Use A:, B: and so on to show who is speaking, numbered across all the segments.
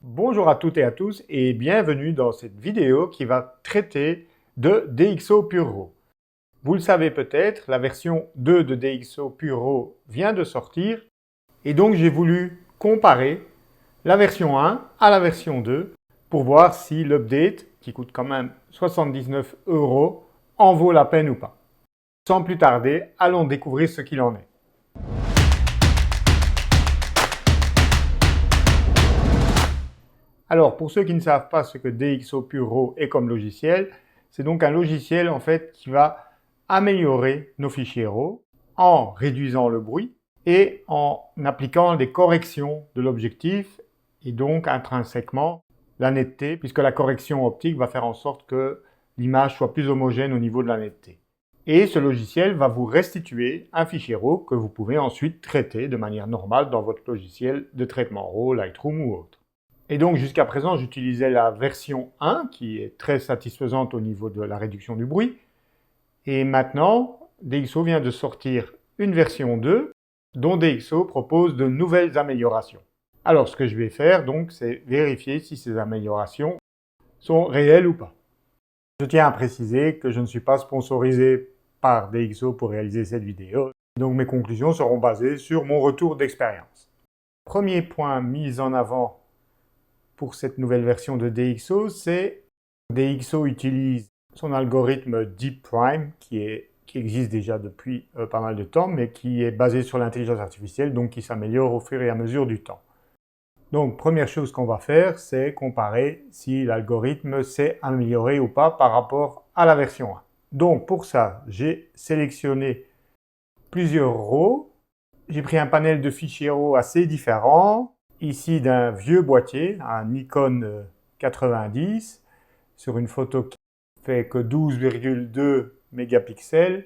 A: Bonjour à toutes et à tous et bienvenue dans cette vidéo qui va traiter de DxO Pure Raw. Vous le savez peut-être, la version 2 de DxO Pure Raw vient de sortir et donc j'ai voulu comparer la version 1 à la version 2 pour voir si l'update, qui coûte quand même 79 €, en vaut la peine ou pas. Sans plus tarder, allons découvrir ce qu'il en est. Alors, pour ceux qui ne savent pas ce que DxO Pure Raw est comme logiciel, c'est donc un logiciel en fait qui va améliorer nos fichiers RAW en réduisant le bruit et en appliquant des corrections de l'objectif et donc intrinsèquement la netteté, puisque la correction optique va faire en sorte que l'image soit plus homogène au niveau de la netteté. Et ce logiciel va vous restituer un fichier RAW que vous pouvez ensuite traiter de manière normale dans votre logiciel de traitement RAW, Lightroom ou autre. Et donc jusqu'à présent, j'utilisais la version 1 qui est très satisfaisante au niveau de la réduction du bruit. Et maintenant, DxO vient de sortir une version 2 dont DxO propose de nouvelles améliorations. Alors ce que je vais faire donc, c'est vérifier si ces améliorations sont réelles ou pas. Je tiens à préciser que je ne suis pas sponsorisé par DxO pour réaliser cette vidéo. Donc mes conclusions seront basées sur mon retour d'expérience. Premier point mis en avant pour cette nouvelle version de DxO, c'est que DxO utilise son algorithme Deep Prime qui existe déjà depuis pas mal de temps, mais qui est basé sur l'intelligence artificielle, donc qui s'améliore au fur et à mesure du temps. Donc, première chose qu'on va faire, c'est comparer si l'algorithme s'est amélioré ou pas par rapport à la version 1. Donc, pour ça, j'ai sélectionné plusieurs RAW. J'ai pris un panel de fichiers RAW assez différents. Ici d'un vieux boîtier, un Nikon 90, sur une photo qui fait que 12,2 mégapixels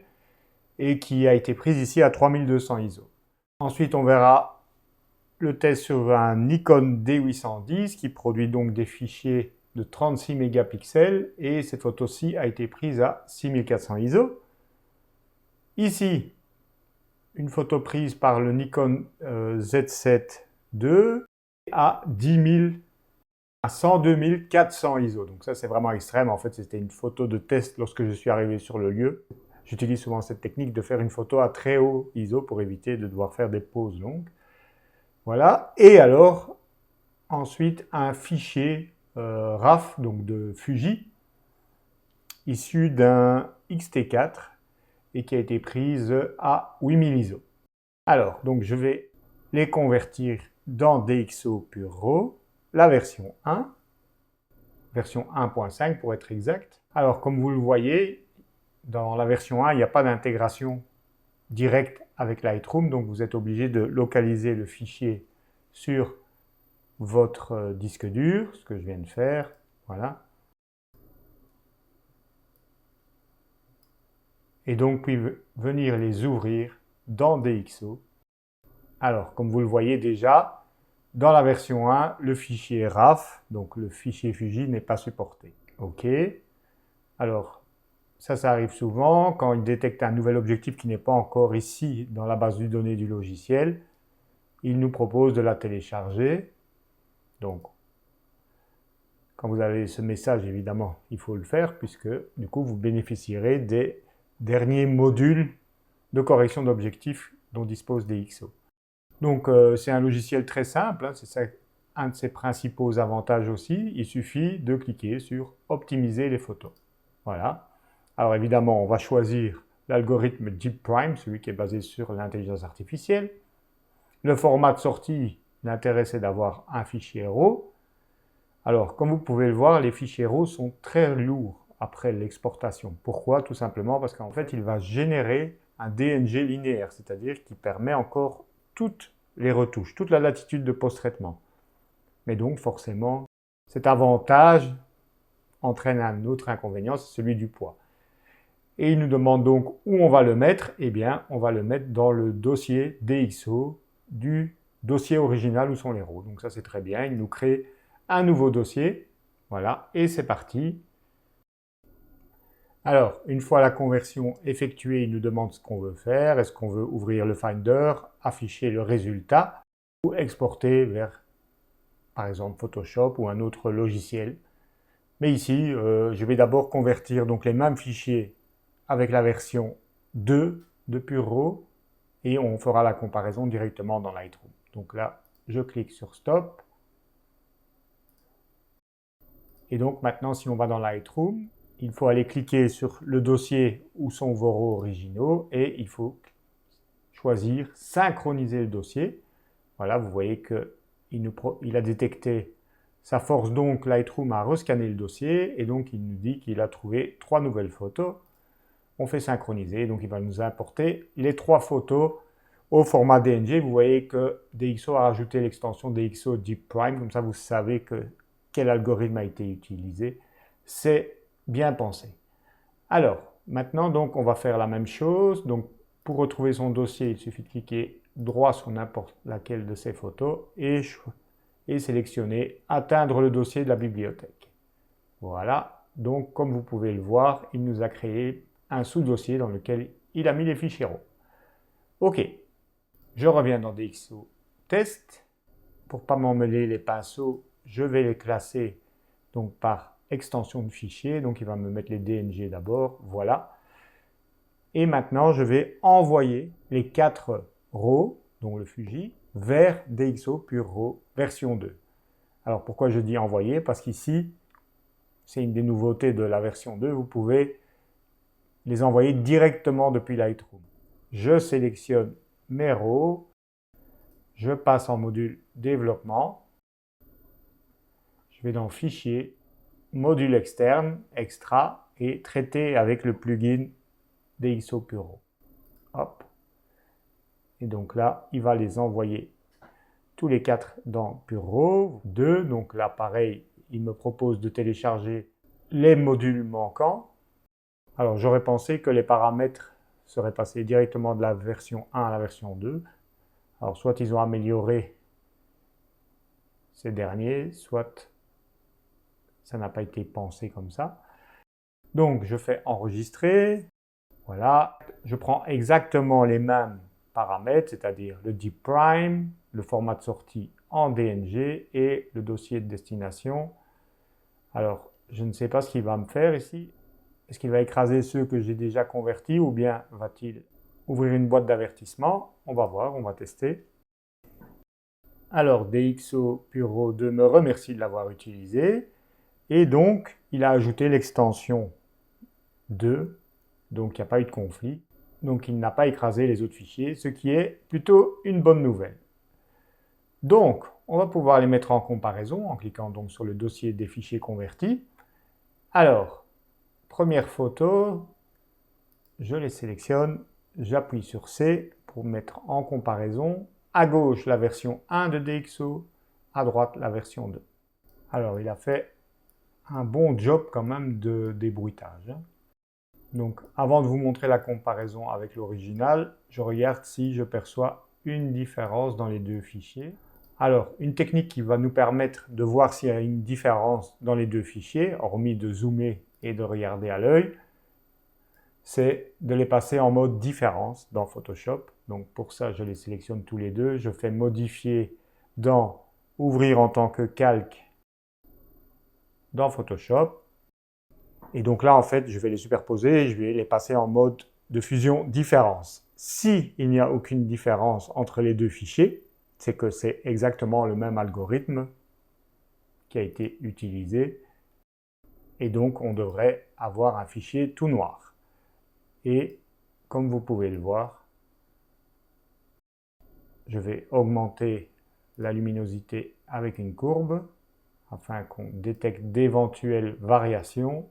A: et qui a été prise ici à 3200 ISO. Ensuite, on verra le test sur un Nikon D810 qui produit donc des fichiers de 36 mégapixels et cette photo-ci a été prise à 6400 ISO. Ici, une photo prise par le Nikon Z7 II à 102 400 ISO. Donc ça, c'est vraiment extrême. En fait, c'était une photo de test lorsque je suis arrivé sur le lieu. J'utilise souvent cette technique de faire une photo à très haut ISO pour éviter de devoir faire des pauses longues. Voilà. Et alors, ensuite, un fichier RAW, donc de Fuji, issu d'un X-T4 et qui a été prise à 8000 ISO. Alors, donc je vais les convertir dans DxO Pure Raw, la version 1, version 1.5 pour être exact. Alors, comme vous le voyez, dans la version 1, il n'y a pas d'intégration directe avec Lightroom, donc vous êtes obligé de localiser le fichier sur votre disque dur, ce que je viens de faire, voilà. Et donc, puis venir les ouvrir dans DxO. Alors, comme vous le voyez déjà, dans la version 1, le fichier RAW, donc le fichier Fuji, n'est pas supporté. OK. Alors, ça arrive souvent quand il détecte un nouvel objectif qui n'est pas encore ici dans la base de données du logiciel. Il nous propose de la télécharger. Donc, quand vous avez ce message, évidemment, il faut le faire puisque du coup, vous bénéficierez des derniers modules de correction d'objectifs dont dispose DxO. Donc, c'est un logiciel très simple, hein, c'est ça un de ses principaux avantages aussi. Il suffit de cliquer sur « Optimiser les photos ». Voilà. Alors évidemment, on va choisir l'algorithme Deep Prime, celui qui est basé sur l'intelligence artificielle. Le format de sortie, l'intérêt c'est d'avoir un fichier RAW. Alors, comme vous pouvez le voir, les fichiers RAW sont très lourds après l'exportation. Pourquoi? Tout simplement parce qu'en fait, il va générer un DNG linéaire, c'est-à-dire qui permet encore toutes les retouches, toute la latitude de post-traitement. Mais donc, forcément, cet avantage entraîne un autre inconvénient, c'est celui du poids. Et il nous demande donc où on va le mettre. Eh bien, on va le mettre dans le dossier DxO du dossier original où sont les RAW. Donc ça, c'est très bien. Il nous crée un nouveau dossier. Voilà, et c'est parti. Alors, une fois la conversion effectuée, il nous demande ce qu'on veut faire. Est-ce qu'on veut ouvrir le Finder, afficher le résultat ou exporter vers par exemple Photoshop ou un autre logiciel. Mais ici, je vais d'abord convertir donc les mêmes fichiers avec la version 2 de PureRAW et on fera la comparaison directement dans Lightroom. Donc là, je clique sur Stop. Et donc maintenant, si on va dans Lightroom, il faut aller cliquer sur le dossier où sont vos RAW originaux et il faut choisir Synchroniser le dossier. Voilà, vous voyez qu'il a détecté, ça force donc Lightroom à rescanner le dossier et donc il nous dit qu'il a trouvé 3 nouvelles photos. On fait synchroniser, donc il va nous importer les 3 photos au format DNG. Vous voyez que DxO a rajouté l'extension DxO Deep Prime, comme ça vous savez quel algorithme a été utilisé. C'est bien pensé. Alors, maintenant, donc, on va faire la même chose. Donc, pour retrouver son dossier, il suffit de cliquer droit sur n'importe laquelle de ces photos et sélectionner « Atteindre le dossier de la bibliothèque ». Voilà. Donc, comme vous pouvez le voir, il nous a créé un sous-dossier dans lequel il a mis les fichiers RAW. OK. Je reviens dans DxO Test. Pour ne pas m'emmêler les pinceaux, je vais les classer donc par extension de fichier. Donc, il va me mettre les DNG d'abord. Voilà. Et maintenant, je vais envoyer les 4 RAW, donc le Fuji, vers DxO PureRAW version 2. Alors, pourquoi je dis envoyer? Parce qu'ici, c'est une des nouveautés de la version 2. Vous pouvez les envoyer directement depuis Lightroom. Je sélectionne mes RAW. Je passe en module développement. Je vais dans Fichier, module externe, extra et traiter avec le plugin DxO PureRAW. Hop. Et donc là, il va les envoyer tous les 4 dans PureRAW 2. Donc là, pareil, il me propose de télécharger les modules manquants. Alors, j'aurais pensé que les paramètres seraient passés directement de la version 1 à la version 2. Alors, soit ils ont amélioré ces derniers, soit ça n'a pas été pensé comme ça. Donc, je fais enregistrer. Voilà. Je prends exactement les mêmes paramètres, c'est-à-dire le Deep Prime, le format de sortie en DNG et le dossier de destination. Alors, je ne sais pas ce qu'il va me faire ici. Est-ce qu'il va écraser ceux que j'ai déjà convertis ou bien va-t-il ouvrir une boîte d'avertissement? On va voir, on va tester. Alors, DxO PureRAW 2 me remercie de l'avoir utilisé. Et donc, il a ajouté l'extension 2. Donc, il n'y a pas eu de conflit. Donc, il n'a pas écrasé les autres fichiers, ce qui est plutôt une bonne nouvelle. Donc, on va pouvoir les mettre en comparaison en cliquant donc sur le dossier des fichiers convertis. Alors, première photo, je les sélectionne, j'appuie sur C pour mettre en comparaison. À gauche, la version 1 de DxO, à droite, la version 2. Alors, il a fait un bon job quand même de débruitage. Donc, avant de vous montrer la comparaison avec l'original, je regarde si je perçois une différence dans les deux fichiers. Alors, une technique qui va nous permettre de voir s'il y a une différence dans les deux fichiers, hormis de zoomer et de regarder à l'œil, c'est de les passer en mode différence dans Photoshop. Donc pour ça, je les sélectionne tous les deux. Je fais modifier dans ouvrir en tant que calque dans Photoshop. Et donc là, en fait, je vais les superposer et je vais les passer en mode de fusion différence. Si il n'y a aucune différence entre les deux fichiers, c'est que c'est exactement le même algorithme qui a été utilisé. Et donc, on devrait avoir un fichier tout noir. Et comme vous pouvez le voir, je vais augmenter la luminosité avec une courbe afin qu'on détecte d'éventuelles variations.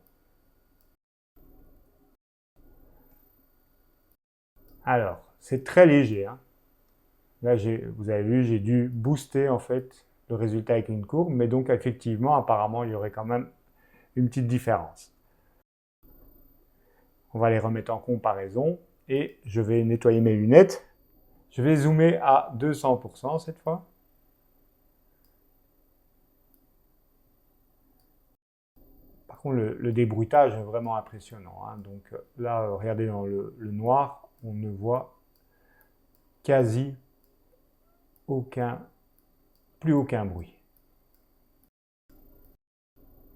A: Alors, c'est très léger. Hein. Là, vous avez vu, j'ai dû booster en fait le résultat avec une courbe, mais donc effectivement, apparemment, il y aurait quand même une petite différence. On va les remettre en comparaison et je vais nettoyer mes lunettes. Je vais zoomer à 200% cette fois. Par contre, le débruitage est vraiment impressionnant. Hein. Donc là, regardez dans le noir, on ne voit quasi plus aucun bruit.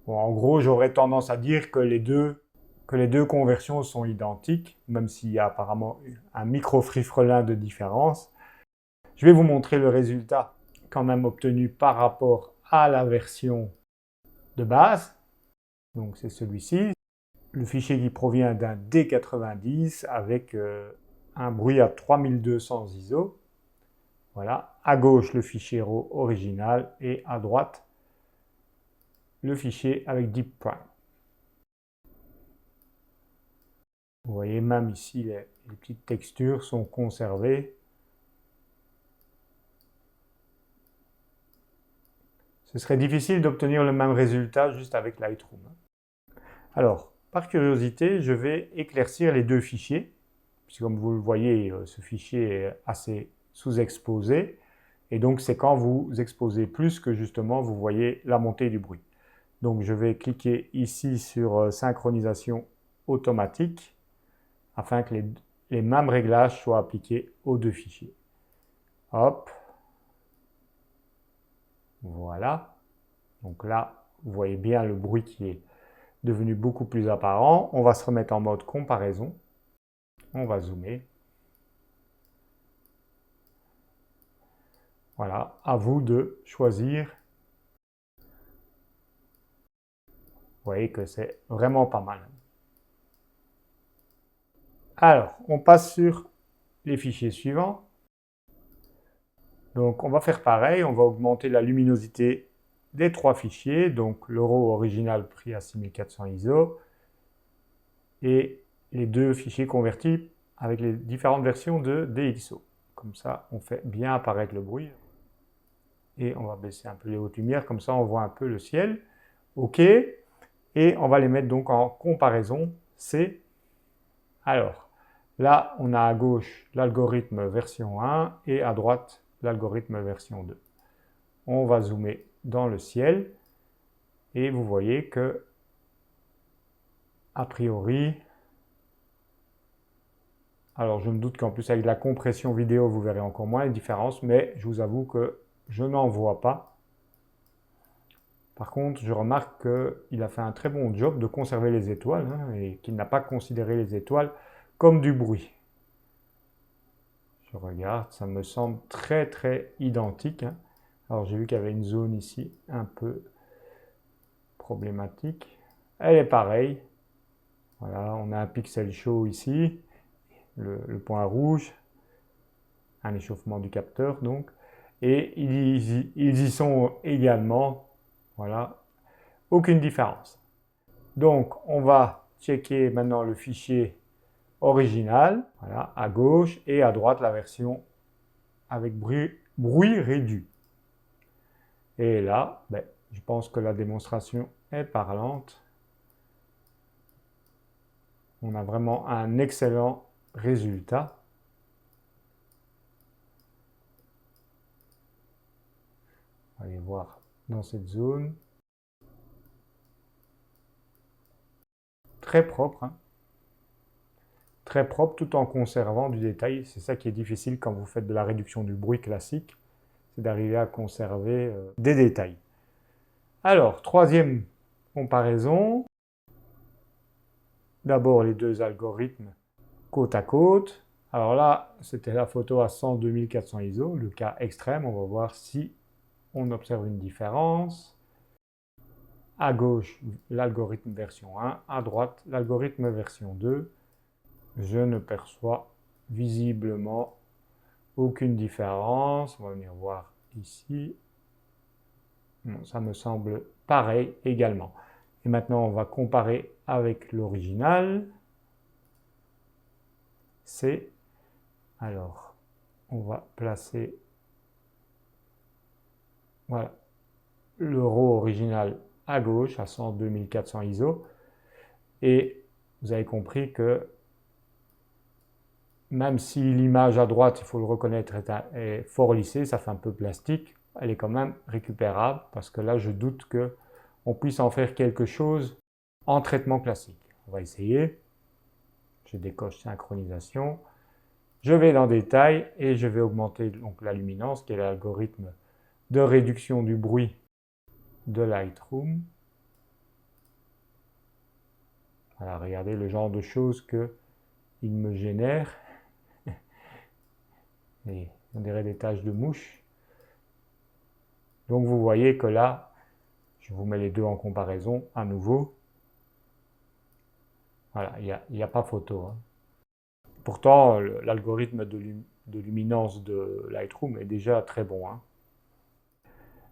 A: Bon, en gros, j'aurais tendance à dire que les deux conversions sont identiques, même s'il y a apparemment un micro-frifrelin de différence. Je vais vous montrer le résultat quand même obtenu par rapport à la version de base. Donc c'est celui-ci. Le fichier qui provient d'un D90 avec un bruit à 3200 ISO. Voilà, à gauche le fichier RAW original et à droite le fichier avec Deep Prime. Vous voyez, même ici, les petites textures sont conservées. Ce serait difficile d'obtenir le même résultat juste avec Lightroom. Alors, par curiosité, je vais éclaircir les deux fichiers. Puisque comme vous le voyez, ce fichier est assez sous-exposé. Et donc, c'est quand vous exposez plus que justement vous voyez la montée du bruit. Donc, je vais cliquer ici sur synchronisation automatique afin que les mêmes réglages soient appliqués aux deux fichiers. Hop. Voilà. Donc là, vous voyez bien le bruit qui est devenu beaucoup plus apparent. On va se remettre en mode comparaison. On va zoomer. Voilà, à vous de choisir. Vous voyez que c'est vraiment pas mal. Alors, on passe sur les fichiers suivants. Donc, on va faire pareil. On va augmenter la luminosité des trois fichiers. Donc, le RAW original pris à 6400 ISO et les deux fichiers convertis avec les différentes versions de DxO. Comme ça, on fait bien apparaître le bruit. Et on va baisser un peu les hautes lumières. Comme ça, on voit un peu le ciel. OK. Et on va les mettre donc en comparaison C. Alors, là, on a à gauche l'algorithme version 1 et à droite l'algorithme version 2. On va zoomer dans le ciel et vous voyez que, a priori, alors je me doute qu'en plus avec la compression vidéo, vous verrez encore moins les différences, mais je vous avoue que je n'en vois pas. Par contre, je remarque qu'il a fait un très bon job de conserver les étoiles et qu'il n'a pas considéré les étoiles comme du bruit. Je regarde, ça me semble très très identique. Alors j'ai vu qu'il y avait une zone ici un peu problématique. Elle est pareille. Voilà, on a un pixel show ici, le point rouge, un échauffement du capteur donc. Et ils y sont également. Voilà, aucune différence. Donc on va checker maintenant le fichier original, voilà, à gauche, et à droite la version avec bruit réduit. Et là, je pense que la démonstration est parlante. On a vraiment un excellent résultat. On va aller voir dans cette zone. Très propre, hein. Très propre tout en conservant du détail. C'est ça qui est difficile quand vous faites de la réduction du bruit classique, c'est d'arriver à conserver des détails. Alors, troisième comparaison. D'abord les deux algorithmes côte à côte. Alors là, c'était la photo à 102 400 ISO, le cas extrême. On va voir si on observe une différence. À gauche, l'algorithme version 1, à droite, l'algorithme version 2. Je ne perçois visiblement aucune différence. On va venir voir ici. Bon, ça me semble pareil également. Et maintenant, on va comparer avec l'original. C'est, alors, on va placer, voilà, le RAW original à gauche à 102 400 ISO. Et vous avez compris que même si l'image à droite, il faut le reconnaître, est fort lissée, ça fait un peu plastique, elle est quand même récupérable parce que là, je doute qu'on puisse en faire quelque chose en traitement classique. On va essayer. Je décoche synchronisation. Je vais dans détail et je vais augmenter donc la luminance, qui est l'algorithme de réduction du bruit de Lightroom. Voilà, regardez le genre de choses qu'il me génère. Et on dirait des taches de mouche. Donc vous voyez que là, je vous mets les deux en comparaison à nouveau. Voilà, il n'y a pas photo, hein. Pourtant, l'algorithme de luminance de Lightroom est déjà très bon, hein.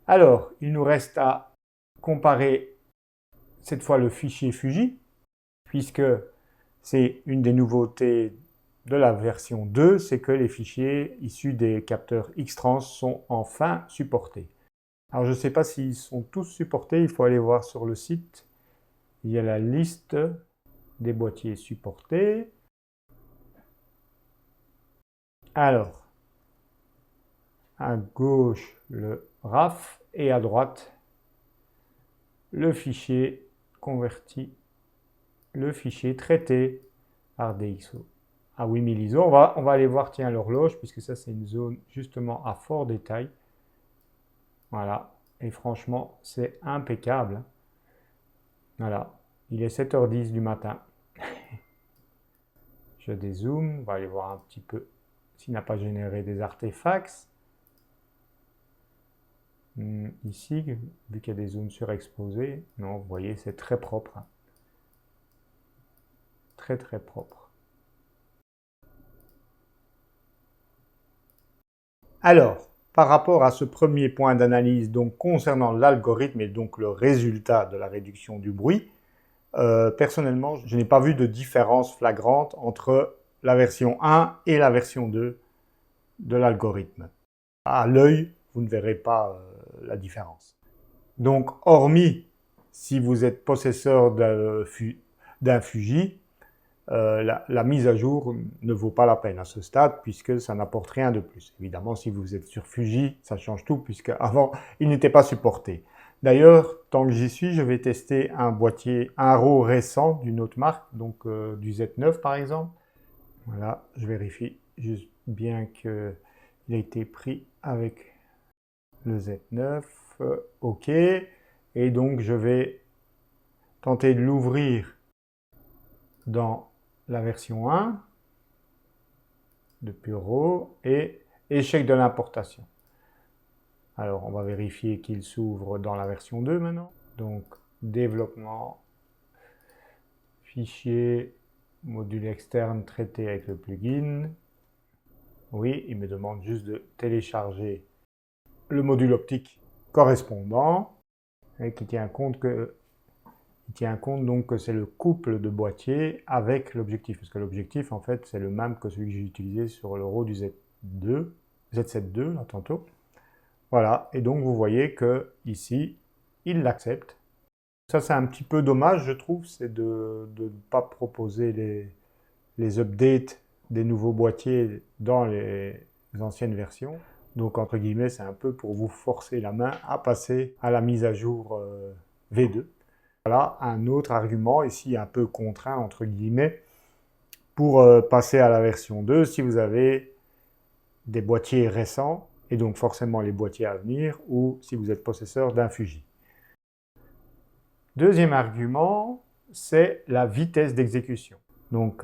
A: Alors, il nous reste à comparer cette fois le fichier Fuji, puisque c'est une des nouveautés de la version 2, c'est que les fichiers issus des capteurs X-Trans sont enfin supportés. Alors je ne sais pas s'ils sont tous supportés, il faut aller voir sur le site. Il y a la liste des boîtiers supportés. Alors, à gauche le RAF et à droite le fichier converti, le fichier traité par DxO. À 8000 ISO, on va aller voir, tiens, l'horloge, puisque ça c'est une zone justement à fort détail. Voilà, et franchement c'est impeccable. Voilà, il est 7h10 du matin. Je dézoome, on va aller voir un petit peu s'il n'a pas généré des artefacts. Ici, vu qu'il y a des zones surexposées, non, vous voyez, c'est très propre. Très très propre. Alors, par rapport à ce premier point d'analyse, donc concernant l'algorithme et donc le résultat de la réduction du bruit, personnellement, je n'ai pas vu de différence flagrante entre la version 1 et la version 2 de l'algorithme. À l'œil, vous ne verrez pas la différence. Donc, hormis si vous êtes possesseur d'un Fuji, la mise à jour ne vaut pas la peine à ce stade puisque ça n'apporte rien de plus. Évidemment, si vous êtes sur Fuji, ça change tout puisque avant il n'était pas supporté. D'ailleurs, tant que j'y suis, je vais tester un boîtier, un RAW récent d'une autre marque, donc du Z9 par exemple. Voilà, je vérifie juste bien qu'il a été pris avec le Z9. OK. Et donc je vais tenter de l'ouvrir dans la version 1 de Puro et échec de l'importation. Alors, on va vérifier qu'il s'ouvre dans la version 2 maintenant. Donc, développement, fichier, module externe traité avec le plugin. Oui, il me demande juste de télécharger le module optique correspondant et qui tient compte que donc que c'est le couple de boîtiers avec l'objectif, parce que l'objectif en fait c'est le même que celui que j'ai utilisé sur le RAW du Z7 II là tantôt. Voilà, et donc vous voyez que ici il l'accepte. Ça c'est un petit peu dommage je trouve, c'est de ne pas proposer les updates des nouveaux boîtiers dans les anciennes versions. Donc entre guillemets c'est un peu pour vous forcer la main à passer à la mise à jour V2. Voilà un autre argument, ici un peu contraint entre guillemets, pour passer à la version 2 si vous avez des boîtiers récents, et donc forcément les boîtiers à venir, ou si vous êtes possesseur d'un Fuji. Deuxième argument, c'est la vitesse d'exécution. Donc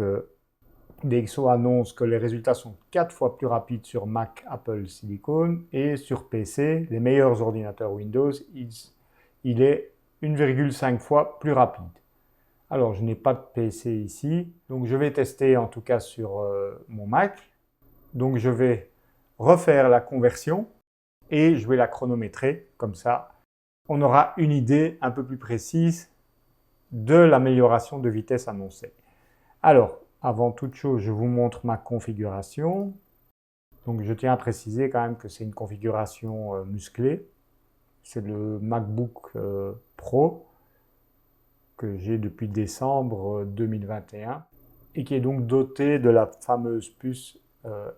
A: DxO annonce que les résultats sont 4 fois plus rapides sur Mac, Apple, Silicon, et sur PC, les meilleurs ordinateurs Windows, il est 1,5 fois plus rapide. Alors, je n'ai pas de PC ici, donc je vais tester en tout cas sur mon Mac. Donc, je vais refaire la conversion et je vais la chronométrer. Comme ça, on aura une idée un peu plus précise de l'amélioration de vitesse annoncée. Alors, avant toute chose, je vous montre ma configuration. Donc, je tiens à préciser quand même que c'est une configuration musclée. C'est le MacBook Pro que j'ai depuis décembre 2021 et qui est donc doté de la fameuse puce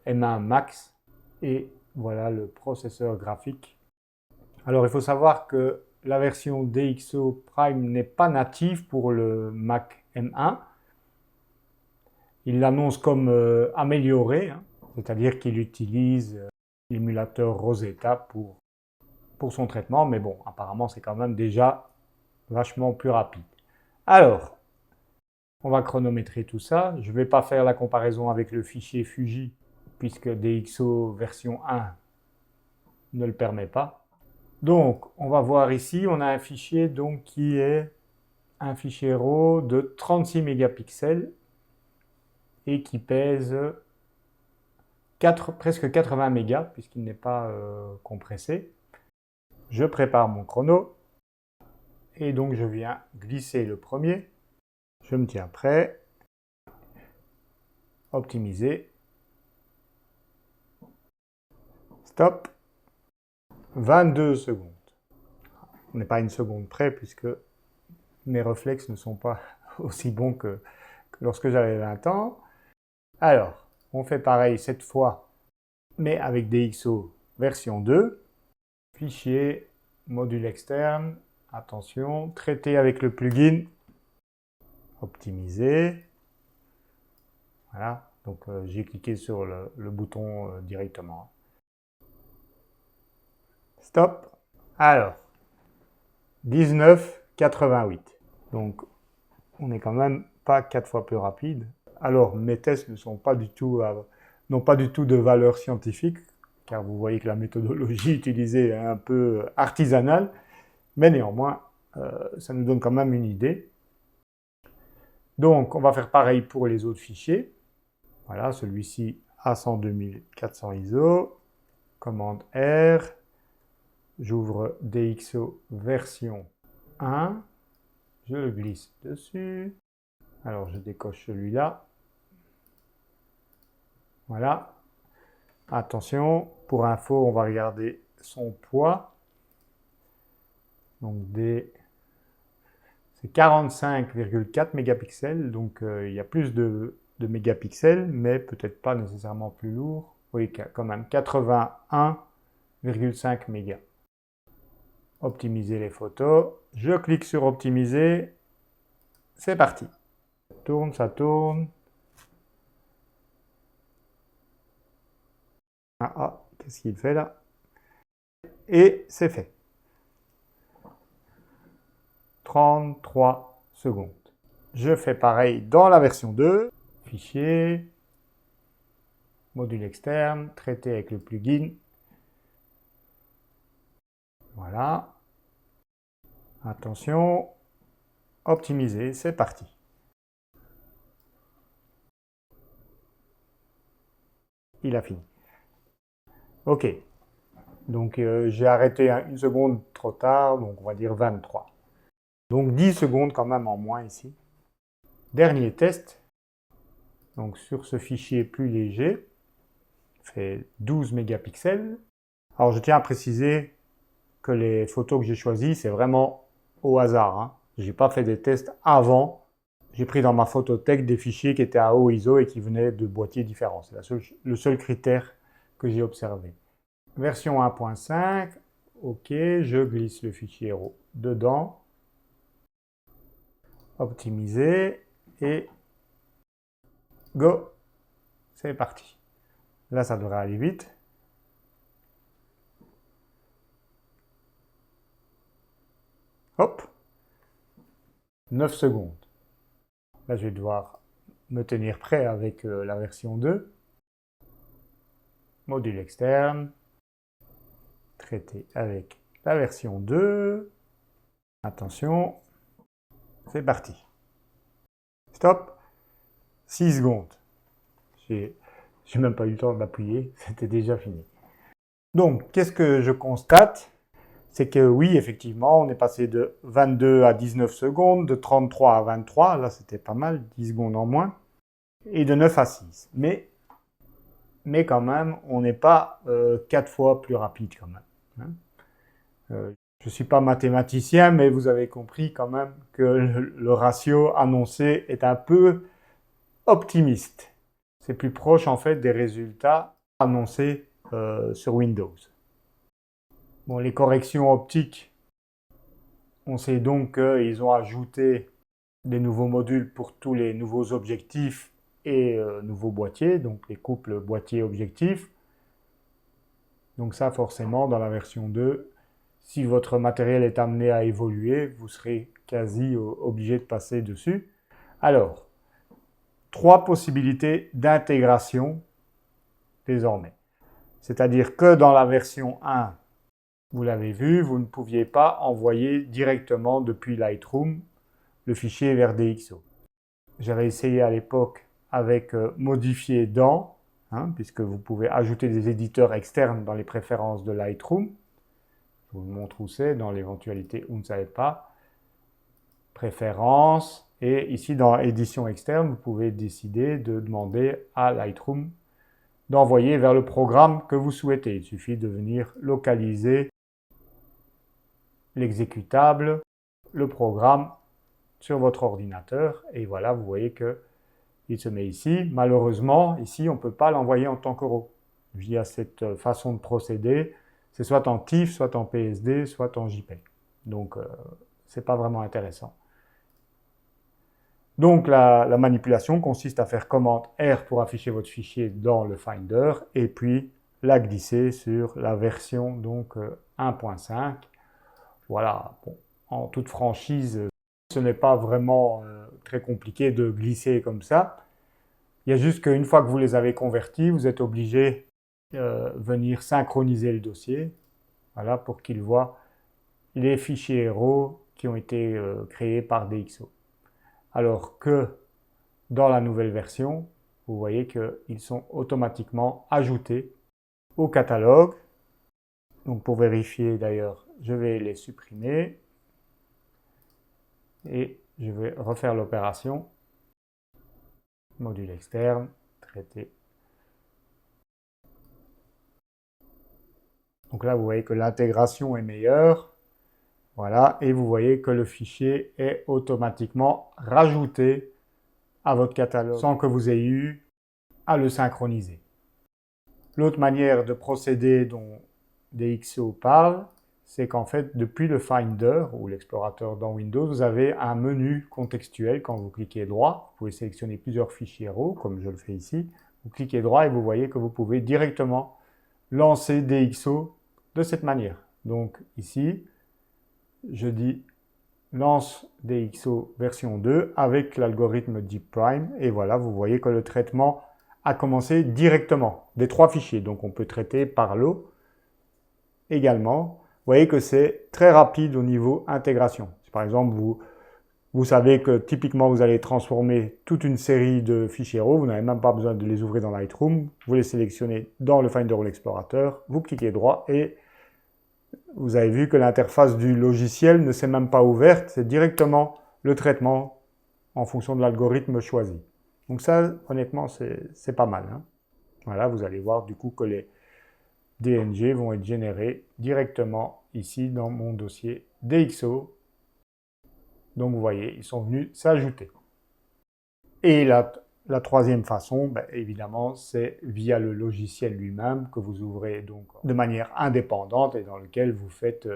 A: M1 Max et voilà le processeur graphique. Alors il faut savoir que la version DxO Prime n'est pas native pour le Mac M1. Il l'annonce comme amélioré, hein, c'est-à-dire qu'il utilise l'émulateur Rosetta pour son traitement, mais bon, apparemment c'est quand même déjà vachement plus rapide. Alors, On va chronométrer tout ça. Je ne vais pas faire la comparaison avec le fichier Fuji, puisque DxO version 1 ne le permet pas. Donc, on va voir ici, on a un fichier donc, qui est un fichier RAW de 36 mégapixels et qui pèse presque 80 mégas, puisqu'il n'est pas compressé. Je prépare mon chrono et donc je viens glisser le premier. Je me tiens prêt. Optimiser. Stop. 22 secondes. On n'est pas une seconde près puisque mes réflexes ne sont pas aussi bons que lorsque j'avais 20 ans. Alors, on fait pareil cette fois, mais avec DxO version 2. Fichier, module externe, attention, traiter avec le plugin, optimiser. Voilà, donc j'ai cliqué sur le bouton directement. Stop. Alors, 19,88. Donc, on n'est quand même pas 4 fois plus rapide. Alors, mes tests n'ont pas du tout de valeur scientifique, car vous voyez que la méthodologie utilisée est un peu artisanale, mais néanmoins, ça nous donne quand même une idée. Donc, on va faire pareil pour les autres fichiers. Voilà, celui-ci a 102 400 ISO. Commande R. J'ouvre DxO version 1. Je le glisse dessus. Alors, je décoche celui-là. Voilà. Attention, pour info, on va regarder son poids. Donc, c'est 45,4 mégapixels. Donc, il y a plus de mégapixels, mais peut-être pas nécessairement plus lourd. Oui, quand même 81,5 mégas. Optimiser les photos. Je clique sur optimiser. C'est parti. Ça tourne, ça tourne. Qu'est-ce qu'il fait là? Et c'est fait. 33 secondes. Je fais pareil dans la version 2. Fichier, module externe, traiter avec le plugin. Voilà. Attention, optimiser, c'est parti. Il a fini. Ok. Donc j'ai arrêté une seconde trop tard, donc on va dire 23. Donc 10 secondes quand même en moins ici. Dernier test. Donc sur ce fichier plus léger, fait 12 mégapixels. Alors je tiens à préciser que les photos que j'ai choisies, c'est vraiment au hasard. Hein. Je n'ai pas fait des tests avant. J'ai pris dans ma photothèque des fichiers qui étaient à haut ISO et qui venaient de boîtiers différents. C'est le seul critère que j'ai observé. Version 1.5, ok, je glisse le fichier RAW dedans. Optimiser et go. C'est parti. Là, ça devrait aller vite. Hop. 9 secondes. Là, je vais devoir me tenir prêt avec la version 2. Module externe. Traiter avec la version 2. Attention. C'est parti. Stop. 6 secondes. J'ai même pas eu le temps d'appuyer. C'était déjà fini. Donc, qu'est-ce que je constate? C'est que oui, effectivement, on est passé de 22 à 19 secondes, de 33 à 23, là c'était pas mal, 10 secondes en moins, et de 9 à 6. Mais quand même, on n'est pas 4 fois plus rapide quand même. Hein. Je ne suis pas mathématicien, mais vous avez compris quand même que le ratio annoncé est un peu optimiste. C'est plus proche en fait des résultats annoncés sur Windows. Bon, les corrections optiques, on sait donc qu'ils ont ajouté des nouveaux modules pour tous les nouveaux objectifs et nouveaux boîtiers, donc les couples boîtier-objectif. Donc ça, forcément, dans la version 2, si votre matériel est amené à évoluer, vous serez quasi obligé de passer dessus. Alors, 3 possibilités d'intégration désormais. C'est-à-dire que dans la version 1, vous l'avez vu, vous ne pouviez pas envoyer directement depuis Lightroom le fichier vers DxO. J'avais essayé à l'époque avec modifier dans, puisque vous pouvez ajouter des éditeurs externes dans les préférences de Lightroom. Je vous montre où c'est, dans l'éventualité où vous ne savez pas. Préférences, et ici dans édition externe, vous pouvez décider de demander à Lightroom d'envoyer vers le programme que vous souhaitez. Il suffit de venir localiser l'exécutable, le programme sur votre ordinateur, et voilà, vous voyez que il se met ici. Malheureusement, ici, on ne peut pas l'envoyer en tant que RAW. Via cette façon de procéder, c'est soit en TIFF, soit en PSD, soit en JPEG. Donc, ce n'est pas vraiment intéressant. Donc, la manipulation consiste à faire commande R pour afficher votre fichier dans le Finder, et puis la glisser sur la version donc 1.5. Voilà, bon, en toute franchise, ce n'est pas vraiment très compliqué de glisser comme ça. Il y a juste qu'une fois que vous les avez convertis, vous êtes obligé de venir synchroniser le dossier, voilà, pour qu'il voit les fichiers RAW qui ont été créés par DxO. Alors que dans la nouvelle version, vous voyez qu'ils sont automatiquement ajoutés au catalogue. Donc pour vérifier d'ailleurs, je vais les supprimer et je vais refaire l'opération. Module externe, traité. Donc là, vous voyez que l'intégration est meilleure. Voilà, et vous voyez que le fichier est automatiquement rajouté à votre catalogue sans que vous ayez eu à le synchroniser. L'autre manière de procéder dont DxO parle, c'est qu'en fait, depuis le Finder ou l'explorateur dans Windows, vous avez un menu contextuel. Quand vous cliquez droit, vous pouvez sélectionner plusieurs fichiers RAW, comme je le fais ici. Vous cliquez droit et vous voyez que vous pouvez directement lancer DxO de cette manière. Donc ici, je dis lance DxO version 2 avec l'algorithme Deep Prime. Et voilà, vous voyez que le traitement a commencé directement des 3 fichiers. Donc on peut traiter par lot également. Vous voyez que c'est très rapide au niveau intégration. Par exemple, vous savez que typiquement vous allez transformer toute une série de fichiers RAW, vous n'avez même pas besoin de les ouvrir dans Lightroom, vous les sélectionnez dans le Finder ou l'Explorateur, vous cliquez droit et vous avez vu que l'interface du logiciel ne s'est même pas ouverte, c'est directement le traitement en fonction de l'algorithme choisi. Donc ça, honnêtement, c'est pas mal. Voilà, vous allez voir du coup que les DNG vont être générés directement ici dans mon dossier DxO. Donc vous voyez, ils sont venus s'ajouter. Et la troisième façon, évidemment, c'est via le logiciel lui-même que vous ouvrez donc de manière indépendante et dans lequel vous faites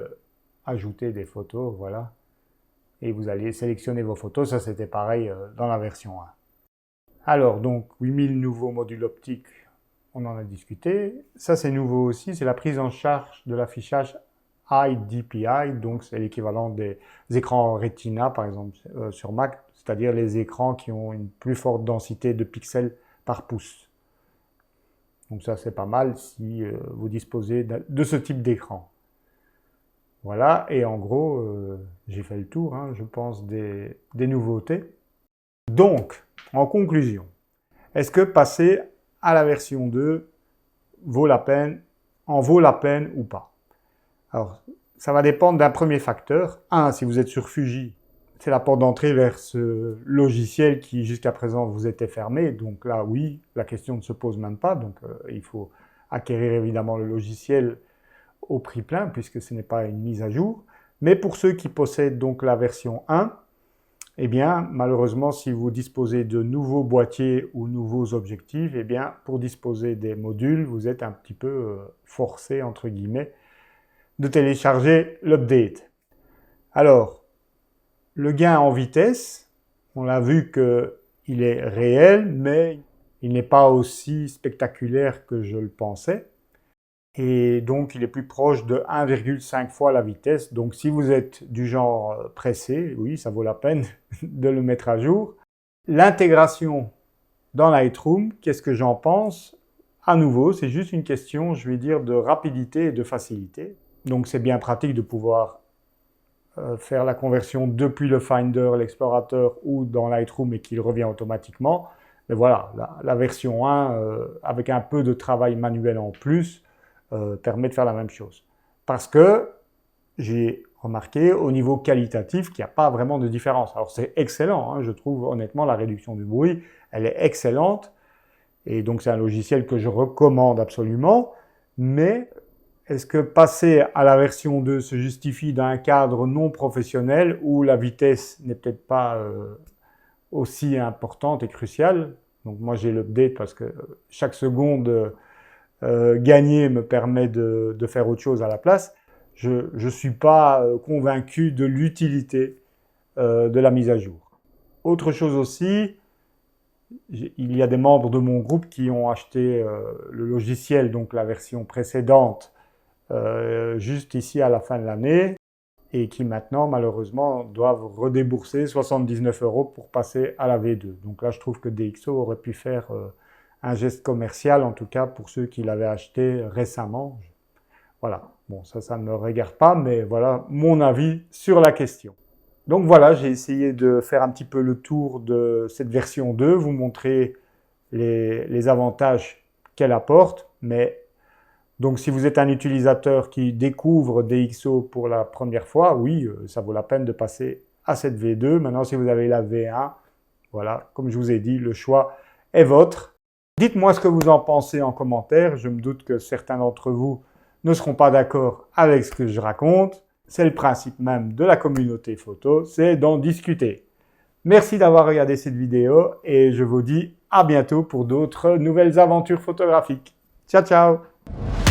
A: ajouter des photos, voilà. Et vous allez sélectionner vos photos, ça c'était pareil dans la version 1. Alors donc 8000 nouveaux modules optiques, on en a discuté. Ça c'est nouveau aussi, c'est la prise en charge de l'affichage High DPI, donc c'est l'équivalent des écrans Retina par exemple sur Mac, c'est-à-dire les écrans qui ont une plus forte densité de pixels par pouce. Donc ça c'est pas mal si vous disposez de ce type d'écran. Voilà, et en gros, j'ai fait le tour, je pense, des nouveautés. Donc, en conclusion, est-ce que passer à la version 2 en vaut la peine ou pas? Alors, ça va dépendre d'un premier facteur. Si vous êtes sur Fuji, c'est la porte d'entrée vers ce logiciel qui jusqu'à présent vous était fermé. Donc là, oui, la question ne se pose même pas. Donc il faut acquérir évidemment le logiciel au prix plein puisque ce n'est pas une mise à jour. Mais pour ceux qui possèdent donc la version 1, eh bien, malheureusement, si vous disposez de nouveaux boîtiers ou nouveaux objectifs, eh bien, pour disposer des modules, vous êtes un petit peu forcé, entre guillemets, de télécharger l'update. Alors, le gain en vitesse, on a vu qu'il est réel, mais il n'est pas aussi spectaculaire que je le pensais. Et donc, il est plus proche de 1,5 fois la vitesse. Donc, si vous êtes du genre pressé, oui, ça vaut la peine de le mettre à jour. L'intégration dans Lightroom, qu'est-ce que j'en pense? À nouveau, c'est juste une question, je vais dire, de rapidité et de facilité. Donc c'est bien pratique de pouvoir faire la conversion depuis le Finder, l'explorateur ou dans Lightroom et qu'il revient automatiquement. Mais voilà, la version 1, avec un peu de travail manuel en plus, permet de faire la même chose. Parce que j'ai remarqué au niveau qualitatif qu'il n'y a pas vraiment de différence. Alors c'est excellent, hein, je trouve honnêtement la réduction du bruit, elle est excellente. Et donc c'est un logiciel que je recommande absolument. Mais est-ce que passer à la version 2 se justifie d'un cadre non professionnel où la vitesse n'est peut-être pas aussi importante et cruciale? Donc moi j'ai l'update parce que chaque seconde gagnée me permet de faire autre chose à la place. Je ne suis pas convaincu de l'utilité de la mise à jour. Autre chose aussi, il y a des membres de mon groupe qui ont acheté le logiciel, donc la version précédente, juste ici à la fin de l'année, et qui maintenant, malheureusement, doivent redébourser 79 € pour passer à la V2. Donc là, je trouve que DxO aurait pu faire un geste commercial, en tout cas pour ceux qui l'avaient acheté récemment. Voilà, bon, ça ne me regarde pas, mais voilà mon avis sur la question. Donc voilà, j'ai essayé de faire un petit peu le tour de cette version 2, vous montrer les avantages qu'elle apporte, mais donc si vous êtes un utilisateur qui découvre DxO pour la première fois, oui, ça vaut la peine de passer à cette V2. Maintenant, si vous avez la V1, voilà, comme je vous ai dit, le choix est vôtre. Dites-moi ce que vous en pensez en commentaire, je me doute que certains d'entre vous ne seront pas d'accord avec ce que je raconte. C'est le principe même de la communauté photo, c'est d'en discuter. Merci d'avoir regardé cette vidéo et je vous dis à bientôt pour d'autres nouvelles aventures photographiques. Ciao, ciao!